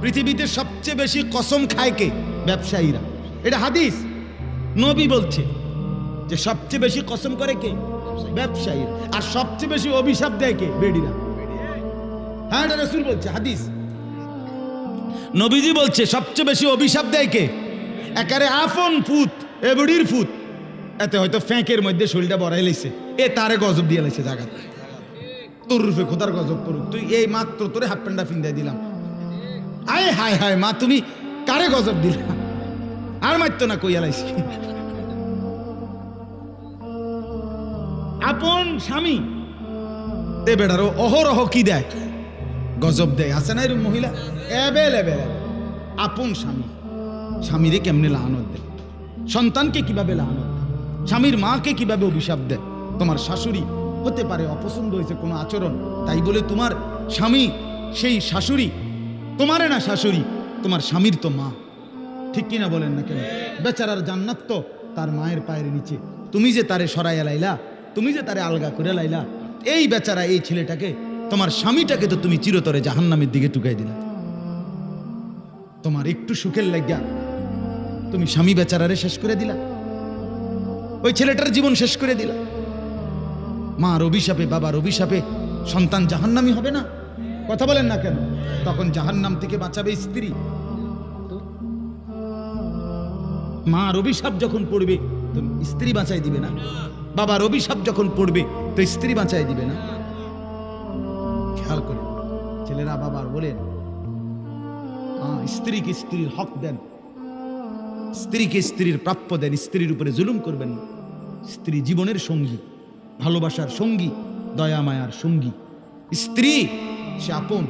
পৃথিবীতে সবচেয়ে বেশি কসম খায় কে? ব্যবসায়ীরা। এটা হাদিস, নবী বলছে যে সবচেয়ে বেশি কসম করে কে? ব্যবসায়ীরা। আর সবচেয়ে বেশি অভিশাপ দেয় কে? বেডিরা। হ্যাঁ, এটা রাসূল বলছে, হাদিস। নবীজি বলছে সবচেয়ে বেশি অভিশাপ দেয় কে? একারে আপন ফুত, এ বুড়ির ফুত, এতে হয়তো ফ্যাঁকের মধ্যে শরীরটা বড়াই লাইছে, এ তারে গজব দিয়ে লাইছে জায়গা। তোর রূপে খোদার গজব করুক, তুই এই মাত্র তোরে হাফ প্যান্টটা ফিন্দাই দিলাম, আয় হায় হায় মা তুমি কারে গজব দিলা, আর মারতো না কইয়া লাইছি। আপন স্বামী এ বেড়ারও অহরহ কি দেয়? গজব দেয়। আছে না এরকম মহিলা? এবেল আপন স্বামী, স্বামীরে কেমনে লানত দেয়, সন্তানকে কিভাবে লানত দেয়, স্বামীর মাকে কিভাবে অভিশাপ দেয়। তোমার শাশুড়ি হতে পারে অপছন্দ হয়েছে কোনো আচরণ, তাই বলে তোমার স্বামী সেই শাশুড়ি তোমারে না, শাশুড়ি তোমার স্বামীর তো মা, ঠিক কিনা বলেন না কেন? বেচারার জান্নাত তো তার মায়ের পায়ের নিচে। তুমি যে তারে সরাইয়া লাইলা, তুমি যে তারে আলগা করে লাইলা, এই বেচারা এই ছেলেটাকে, তোমার স্বামীটাকে তো তুমি চিরতরে জাহান্নামের দিকে টুকাই দিলা। তোমার একটু সুখের লাগিয়া তুমি স্বামী বেচারারে শেষ করে দিলা, ওই ছেলেটার জীবন শেষ করে দিলা। মার অভিশাপে, বাবার অভিশাপে সন্তান জাহান্নামী হবে না? কথা বলেন না কেন? তখন জাহান্নাম থেকে বাঁচাবে স্ত্রী। মার অভিশাপ যখন পড়বে তো স্ত্রী বাঁচাই দিবে না? বাবার অভিশাপ যখন পড়বে তো স্ত্রী বাঁচাই দিবে না? খেয়াল করে ছেলেরা বাবার বলেন, স্ত্রীকে স্ত্রীর হক দেন, স্ত্রীকে স্ত্রীর প্রাপ্য দেন, স্ত্রীর উপরে জুলুম করবেন না। স্ত্রী জীবনের সঙ্গী, ভালোবাসার সঙ্গী, দয়া মায়ার সঙ্গী। স্ত্রী সে আপন,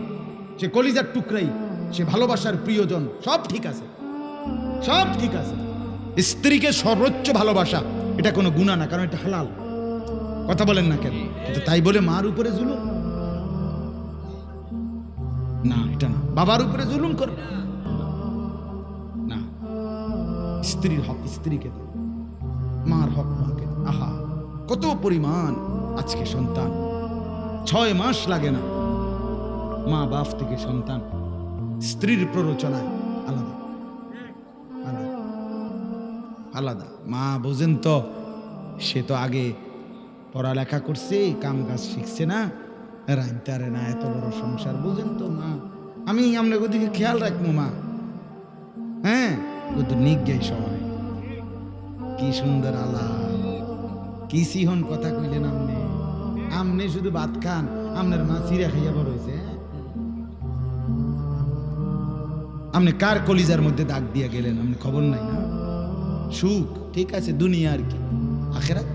সে কলিজার টুকরাই, সে ভালোবাসার প্রিয়জন, সব ঠিক আছে, সব ঠিক আছে। স্ত্রীকে সর্বোচ্চ ভালোবাসা এটা কোনো গুনাহ না, কারণ এটা হালাল। কথা বলেন না কেন? কিন্তু তাই বলে মার উপরে জুলুম না, এটা না। বাবার উপরে জুলুম করবে না। স্ত্রীর হক স্ত্রীকে দেন, মার হক মাকে। আহা, কত পরিমাণ আজকে সন্তান 6 মাস লাগে না, মা বাপ থেকে সন্তান স্ত্রীর প্ররোচনায় আলাদা আলাদা আলাদা। মা বোঝেন তো, সে তো আগে পড়ালেখা করছে, কাম কাজ শিখছে না, রাইতারে না, এত বড় সংসার। বোঝেন তো মা, আমি আপনার ওদিকে খেয়াল রাখবো মা। হ্যাঁ, ও তো নিজ্ঞাই শহরে, কি সুন্দর আলাপ, কি সিহন কথা কইলেন আপনি। আমনে শুধু ভাত খান, আপনার মা চিড়া খাইয়া বড় হয়েছে। আপনি কার কলিজার মধ্যে দাগ দিয়া গেলেন, আপনি খবর নাই না? সুখ ঠিক আছে, দুনিয়া আর কি, আখেরাত